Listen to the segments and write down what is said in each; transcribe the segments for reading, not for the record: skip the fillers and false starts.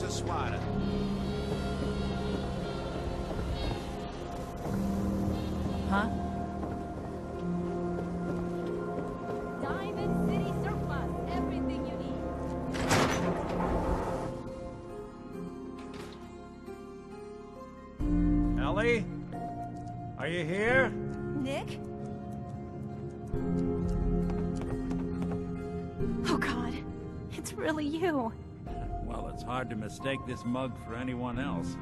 a swatter. Huh? Diamond City Surplus, everything you need. Ellie? Are you here? Nick? Oh God, it's really you. Well, it's hard to mistake this mug for anyone else.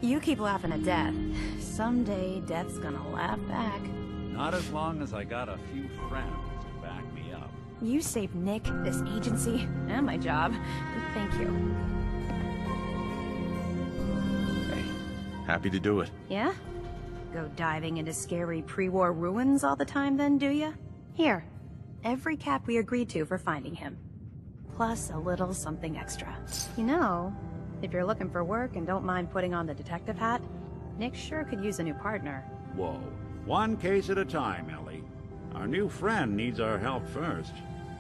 You keep laughing at death. Someday, death's gonna laugh back. Not as long as I got a few friends to back me up. You saved Nick, this agency, and my job. Thank you. Hey, happy to do it. Yeah? Go diving into scary pre-war ruins all the time then, do ya? Here, every cap we agreed to for finding him. Plus a little something extra. You know, if you're looking for work and don't mind putting on the detective hat, Nick sure could use a new partner. Whoa. One case at a time, Ellie. Our new friend needs our help first.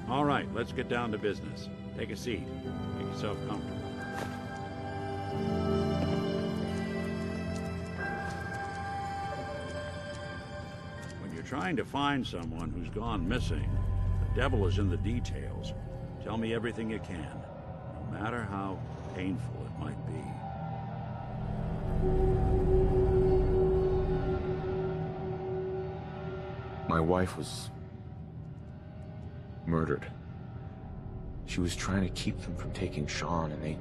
All right, let's get down to business. Take a seat. Make yourself comfortable. When you're trying to find someone who's gone missing, the devil is in the details. Tell me everything you can, no matter how painful it might be. My wife was murdered. She was trying to keep them from taking Sean, and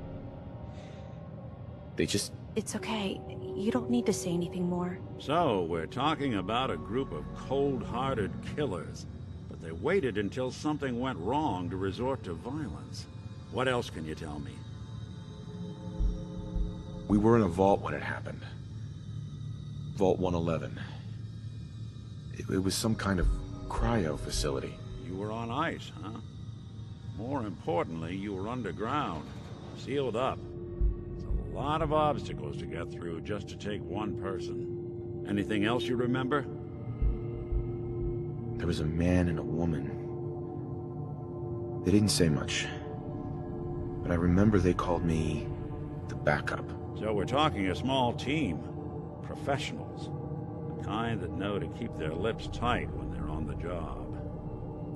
they just... It's okay. You don't need to say anything more. So, we're talking about a group of cold-hearted killers, but they waited until something went wrong to resort to violence. What else can you tell me? We were in a vault when it happened. Vault 111. It was some kind of cryo facility. You were on ice, huh? More importantly, you were underground, sealed up. It's a lot of obstacles to get through just to take one person. Anything else you remember? There was a man and a woman. They didn't say much, but I remember they called me the backup. So we're talking a small team. Professionals. The kind that know to keep their lips tight when they're on the job.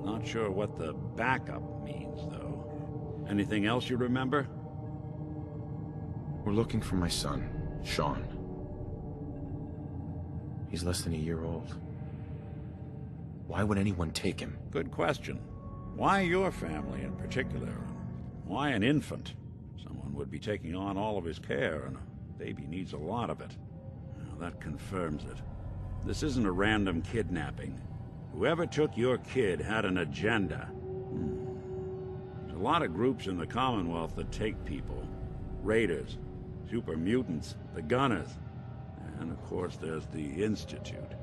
Not sure what the backup means, though. Anything else you remember? We're looking for my son, Sean. He's less than a year old. Why would anyone take him? Good question. Why your family in particular? Why an infant? Someone would be taking on all of his care, and a baby needs a lot of it. Well, that confirms it. This isn't a random kidnapping. Whoever took your kid had an agenda. There's a lot of groups in the Commonwealth that take people. Raiders, super mutants, the Gunners, and of course there's the Institute.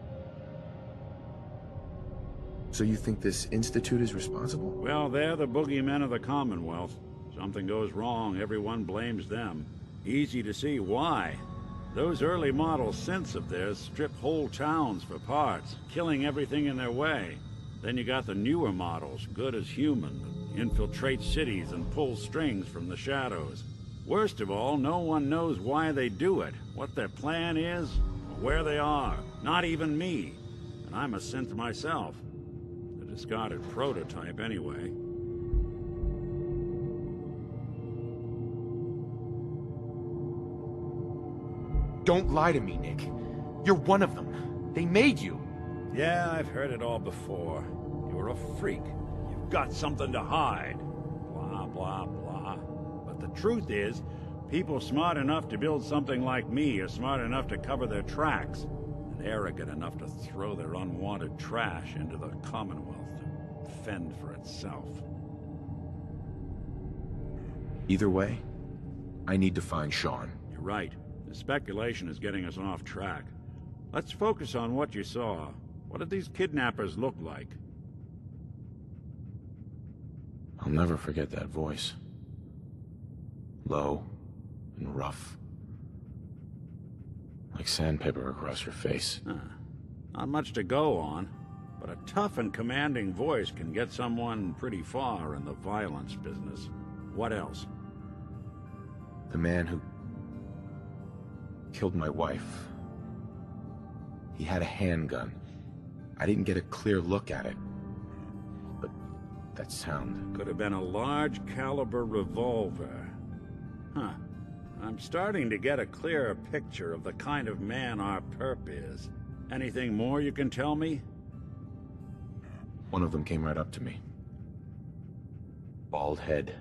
So you think this Institute is responsible? Well, they're the boogeymen of the Commonwealth. Something goes wrong, everyone blames them. Easy to see why. Those early model synths of theirs strip whole towns for parts, killing everything in their way. Then you got the newer models, good as human, that infiltrate cities and pull strings from the shadows. Worst of all, no one knows why they do it, what their plan is, or where they are. Not even me. And I'm a synth myself. A discarded prototype, anyway. Don't lie to me, Nick. You're one of them. They made you. Yeah, I've heard it all before. You're a freak. You've got something to hide. Blah, blah, blah. But the truth is, people smart enough to build something like me are smart enough to cover their tracks, and arrogant enough to throw their unwanted trash into the Commonwealth to fend for itself. Either way, I need to find Sean. You're right. The speculation is getting us off track. Let's focus on what you saw. What did these kidnappers look like? I'll never forget that voice. Low and rough. Like sandpaper across your face. Not much to go on, but a tough and commanding voice can get someone pretty far in the violence business. What else? The man who killed my wife. He had a handgun. I didn't get a clear look at it. But that sound... Could have been a large caliber revolver. Huh. I'm starting to get a clearer picture of the kind of man our perp is. Anything more you can tell me? One of them came right up to me. Bald head.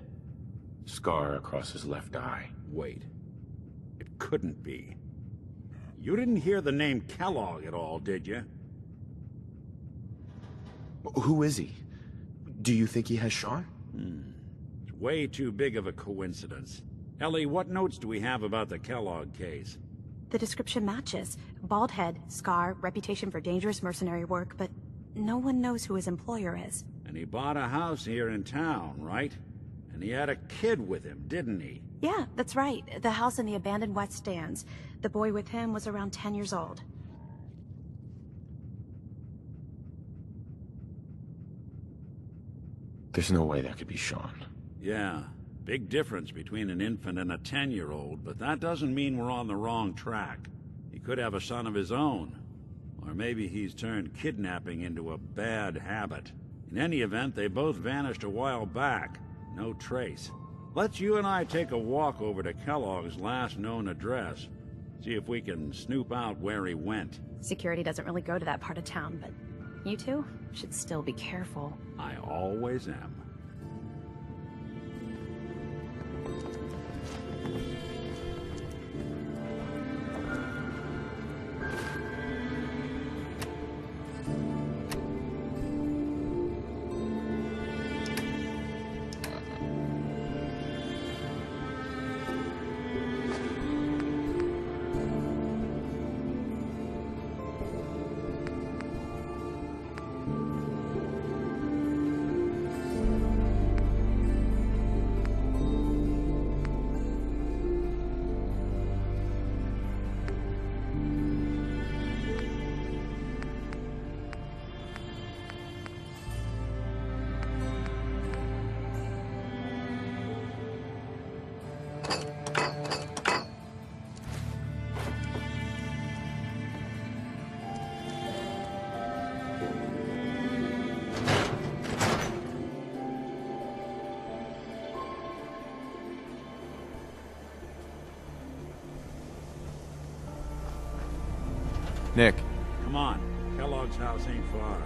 Scar across his left eye. Wait. It couldn't be. You didn't hear the name Kellogg at all, did you? Who is he? Do you think he has Sean? It's way too big of a coincidence. Ellie, what notes do we have about the Kellogg case? The description matches. Bald head, scar, reputation for dangerous mercenary work, but no one knows who his employer is. And he bought a house here in town, right? And he had a kid with him, didn't he? Yeah, that's right. The house in the abandoned West Stands. The boy with him was around 10 years old. There's no way that could be Sean. Yeah. Big difference between an infant and a 10-year-old, but that doesn't mean we're on the wrong track. He could have a son of his own. Or maybe he's turned kidnapping into a bad habit. In any event, they both vanished a while back. No trace. Let's you and I take a walk over to Kellogg's last known address. See if we can snoop out where he went. Security doesn't really go to that part of town, but you two should still be careful. I always am. Nick. Come on. Kellogg's house ain't far.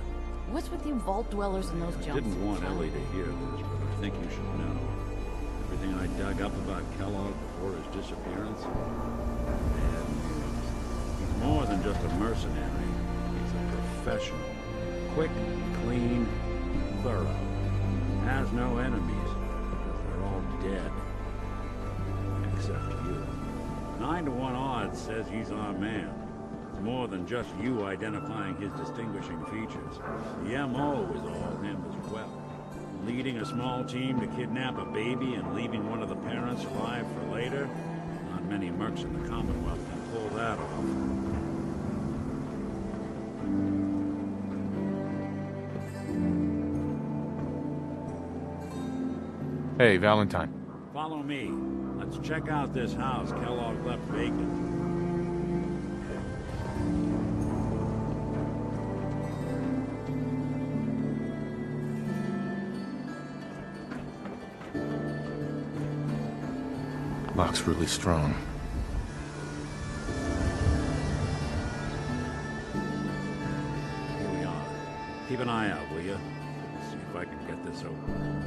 What's with you vault dwellers and those jumpsuits? Didn't want Ellie to hear this, but I think you should know. Everything I dug up about Kellogg before his disappearance? Bad news. He's more than just a mercenary. He's a professional. Quick, clean, thorough. Has no enemies, because they're all dead. Except you. 9 to 1 odds says he's our man. It's more than just you identifying his distinguishing features. The M.O. is all him as well. Leading a small team to kidnap a baby and leaving one of the parents alive for later? Not many mercs in the Commonwealth can pull that off. Hey, Valentine. Follow me. Let's check out this house Kellogg left vacant. Lock's really strong. Here we are. Keep an eye out, will you? See if I can get this open.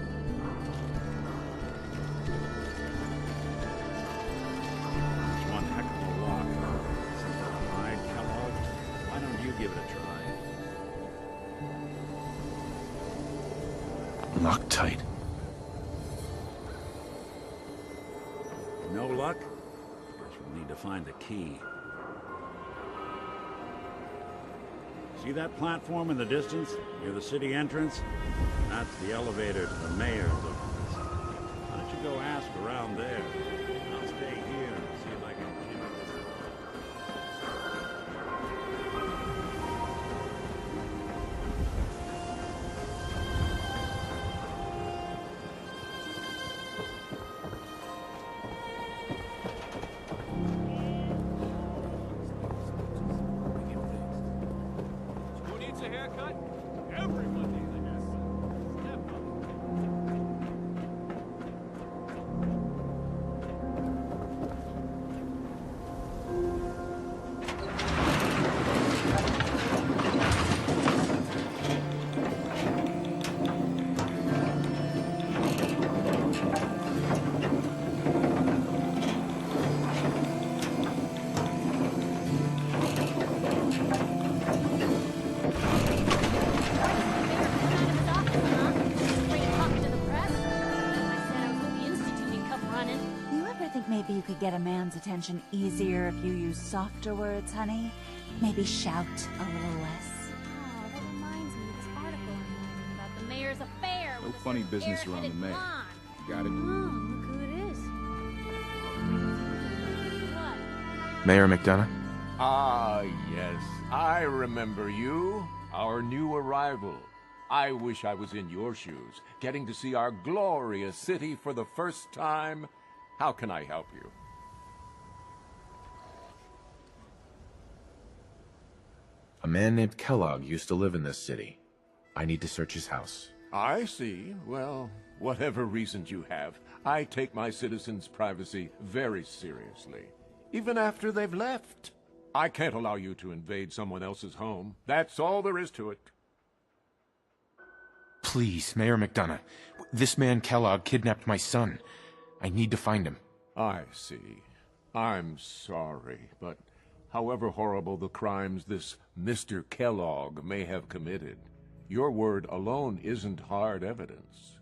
It's one heck of a lock. Something to hide, Kellogg? Why don't you give it a try? Locked tight. No luck? Guess we'll need to find the key. See that platform in the distance, near the city entrance? That's the elevator to the mayor's office. Why don't you go ask around there? I'll stay here and see if I can jimmy this up. haircut? Everyone needs a haircut. Step up. You ever think maybe you could get a man's attention easier if you use softer words, honey? Maybe shout a little less. Oh, that reminds me of this article I'm reading about the mayor's affair No with a funny certain business around the airheaded mayor. blonde. Got it? Oh, look who it is. What? Mayor McDonough? Ah, yes. I remember you. Our new arrival. I wish I was in your shoes, getting to see our glorious city for the first time. How can I help you? A man named Kellogg used to live in this city. I need to search his house. I see. Well, whatever reasons you have, I take my citizens' privacy very seriously. Even after they've left. I can't allow you to invade someone else's home. That's all there is to it. Please, Mayor McDonough. This man Kellogg kidnapped my son. I need to find him. I see. I'm sorry, but however horrible the crimes this Mr. Kellogg may have committed, your word alone isn't hard evidence.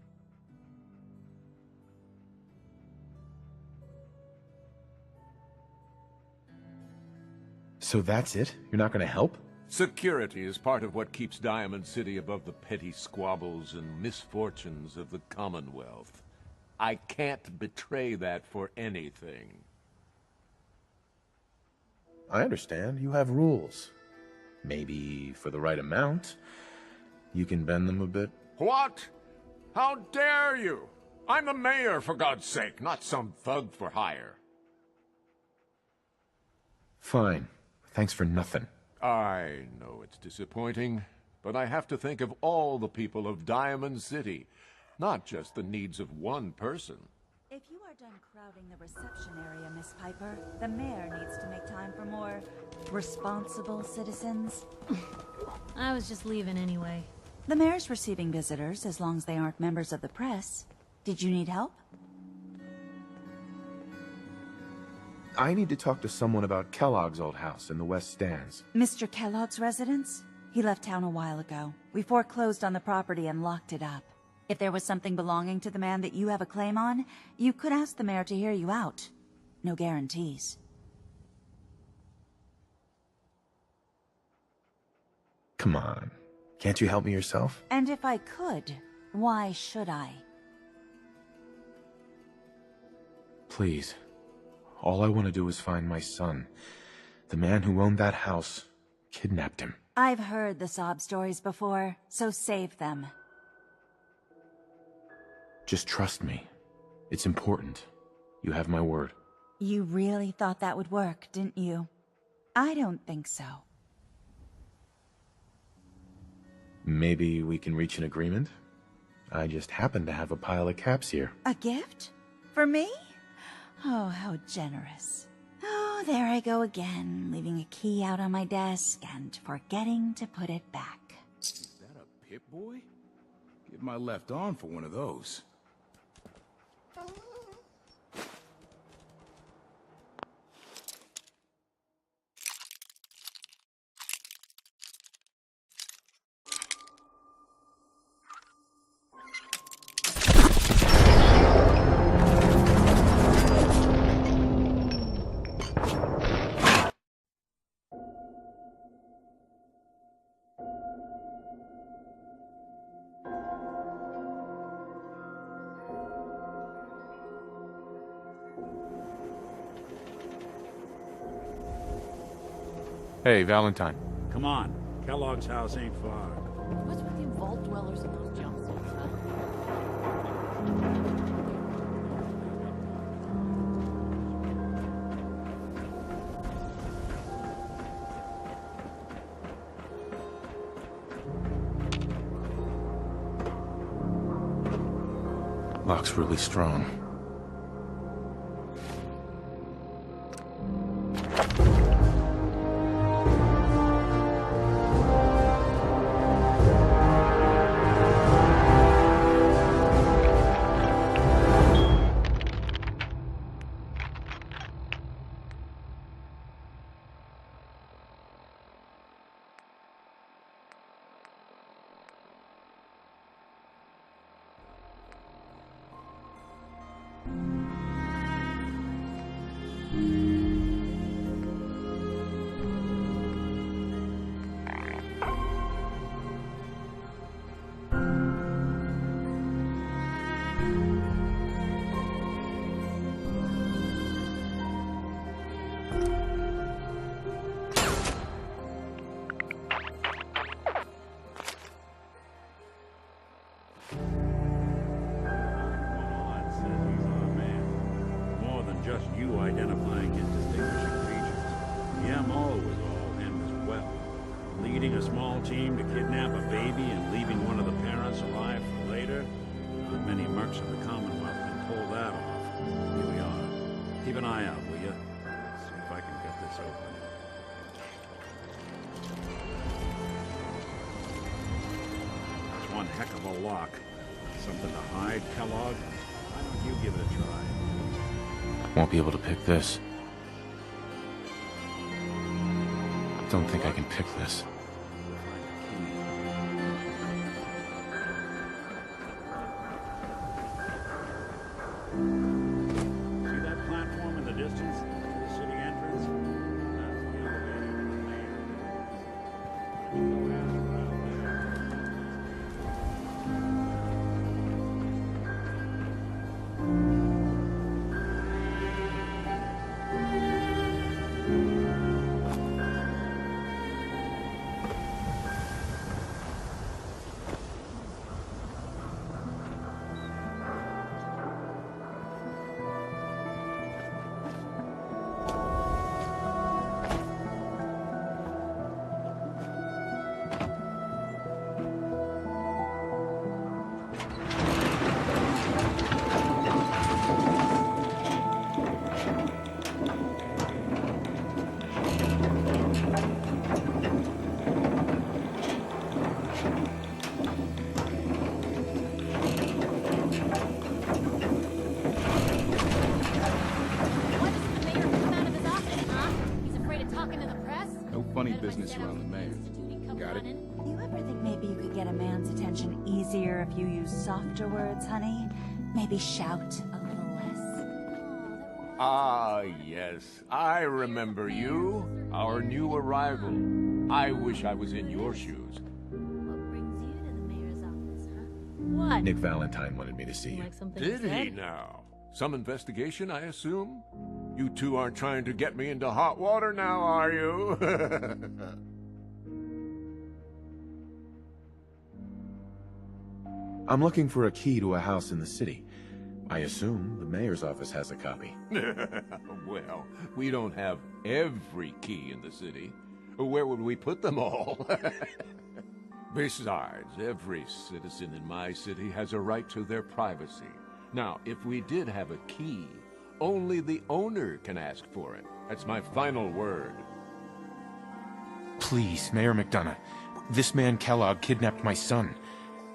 So that's it? You're not going to help? Security is part of what keeps Diamond City above the petty squabbles and misfortunes of the Commonwealth. I can't betray that for anything. I understand. You have rules. Maybe for the right amount, you can bend them a bit. What? How dare you? I'm the mayor, for God's sake, not some thug for hire. Fine. Thanks for nothing. I know it's disappointing, but I have to think of all the people of Diamond City, not just the needs of one person. If you are done crowding the reception area, Miss Piper, the mayor needs to make time for more responsible citizens. I was just leaving anyway. The mayor's receiving visitors as long as they aren't members of the press. Did you need help? I need to talk to someone about Kellogg's old house in the West Stands. Mr. Kellogg's residence? He left town a while ago. We foreclosed on the property and locked it up. If there was something belonging to the man that you have a claim on, you could ask the mayor to hear you out. No guarantees. Come on. Can't you help me yourself? And if I could, why should I? Please. All I want to do is find my son. The man who owned that house kidnapped him. I've heard the sob stories before, so save them. Just trust me. It's important. You have my word. You really thought that would work, didn't you? I don't think so. Maybe we can reach an agreement? I just happen to have a pile of caps here. A gift? For me? Oh, how generous. Oh, there I go again, leaving a key out on my desk and forgetting to put it back. Is that a Pip-Boy? Give my left arm for one of those. Hey, Valentine. Come on. Kellogg's house ain't far. What's with the vault dwellers and those jumpsuits, huh? Lock's really strong. Just you identifying his distinguishing features. The MO was all him as well. Leading a small team to kidnap a baby and leaving one of the parents alive for later. Not many mercs in the Commonwealth can pull that off. Here we are. Keep an eye out, will you? See if I can get this open. It's one heck of a lock. Something to hide, Kellogg? Why don't you give it a try? Won't be able to pick this. Don't think I can pick this. See that platform in the distance? The city entrance? That's the elevator to the mayor. Go ask around there. Why doesn't the mayor come out of his office, huh? He's afraid of talking to the press? No funny Bet if I business said I around the was mayor. instituting come Got it? running. Do you ever think maybe you could get a man's attention easier if you use softer words, honey? Maybe shout a little less? Ah, yes. I remember you. Our new arrival. I wish I was in your shoes. What brings you to the mayor's office, huh? What? Nick Valentine wanted me to see you. Like something Did he said? now? Some investigation, I assume? You two aren't trying to get me into hot water now, are you? I'm looking for a key to a house in the city. I assume the mayor's office has a copy. Well, we don't have every key in the city. Where would we put them all? Besides, every citizen in my city has a right to their privacy. Now, if we did have a key, only the owner can ask for it. That's my final word. Please, Mayor McDonough. This man Kellogg kidnapped my son.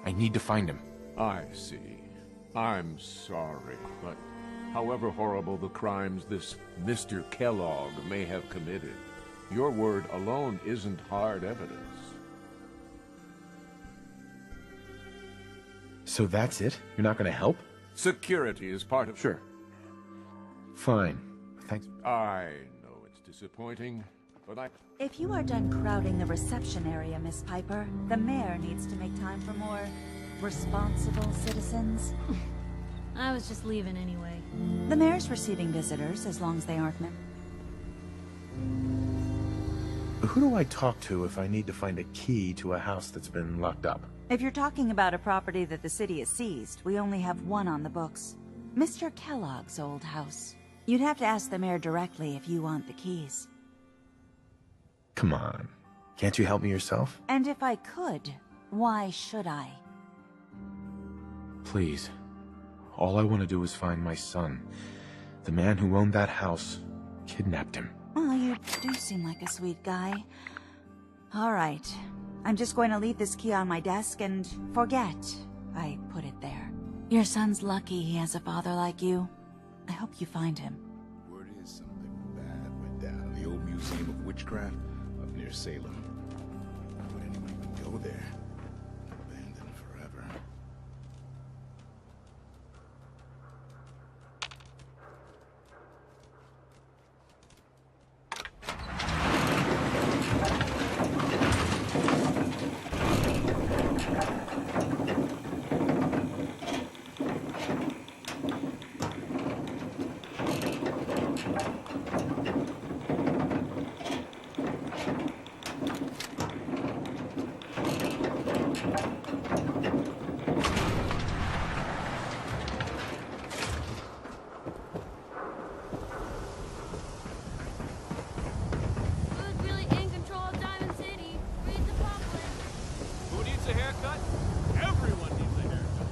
I need to find him. I see. I'm sorry, but however horrible the crimes this Mr. Kellogg may have committed, your word alone isn't hard evidence. So that's it? You're not going to help? Security is part of... Sure. Fine. Thanks. I know it's disappointing, but I... If you are done crowding the reception area, Miss Piper, the mayor needs to make time for more responsible citizens. I was just leaving anyway. The mayor's receiving visitors as long as they aren't Who do I talk to if I need to find a key to a house that's been locked up? If you're talking about a property that the city has seized, we only have one on the books. Mr. Kellogg's old house. You'd have to ask the mayor directly if you want the keys. Come on. Can't you help me yourself? And if I could, why should I? Please. All I want to do is find my son. The man who owned that house kidnapped him. Well, you do seem like a sweet guy. All right. I'm just going to leave this key on my desk and forget I put it there. Your son's lucky he has a father like you. I hope you find him. Word is something bad went down in the old Museum of Witchcraft up near Salem. Would anyone even go there? Abandoned forever. Who's really in control of Diamond City? Read the pamphlet. Who needs a haircut? Everyone needs a haircut.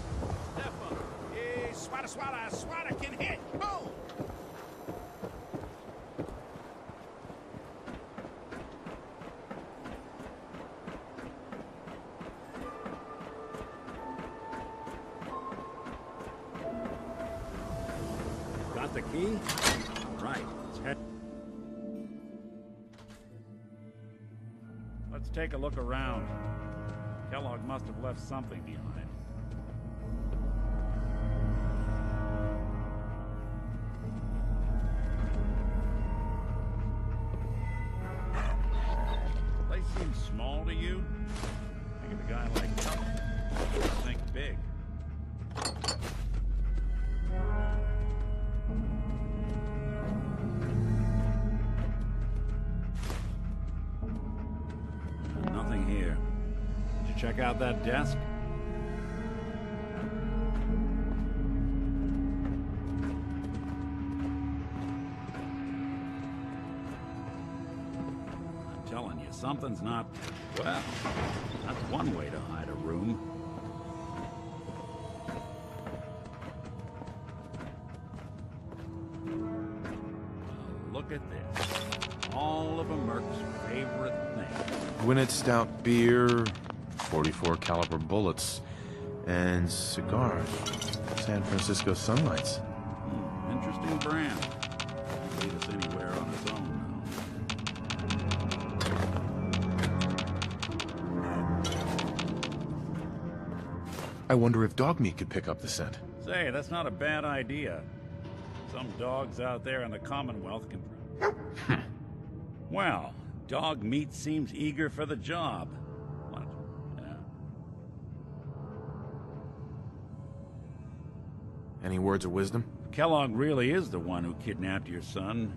Step up. Hey, swada can hit! Boom! Got the key? Right. Let's head. Let's take a look around. Kellogg must have left something behind. Place seems small to you? Think of a guy like Kellogg. Think big. Nothing here. Did you check out that desk? I'm telling you, something's not... Well, that's one way to hide a room. Look at this. All of a Merc's favorite thing. Gwinnett Stout beer, 44 caliber bullets, and cigars. San Francisco Sunlights. Interesting brand. Won't lead us anywhere on its own, I wonder if dog meat could pick up the scent. though. Say, that's not a bad idea. Some dogs out there in the Commonwealth can... Well, dog meat seems eager for the job. What? Yeah. Any words of wisdom? Kellogg really is the one who kidnapped your son,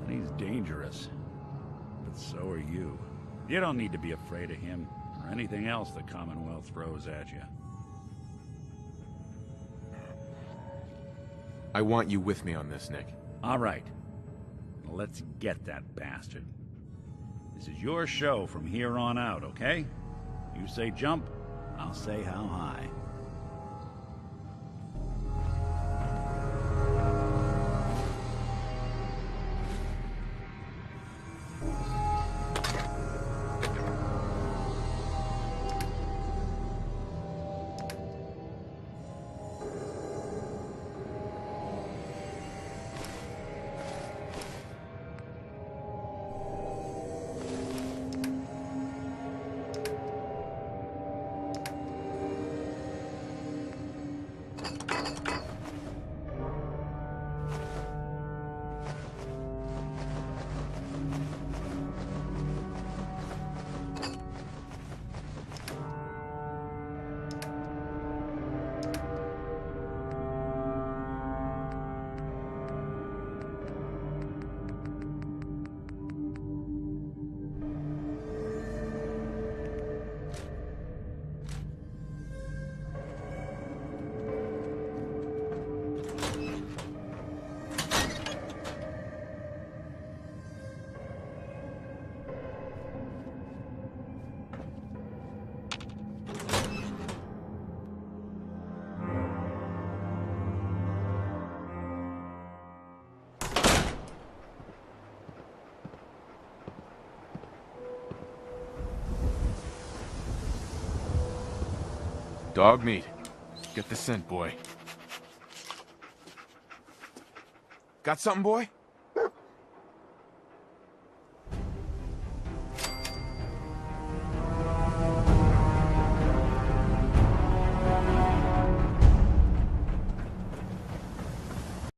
and he's dangerous. But so are you. You don't need to be afraid of him, or anything else the Commonwealth throws at you. I want you with me on this, Nick. All right. Let's get that bastard. This is your show from here on out, okay? You say jump, I'll say how high. Dog meat. Get the scent, boy. Got something, boy?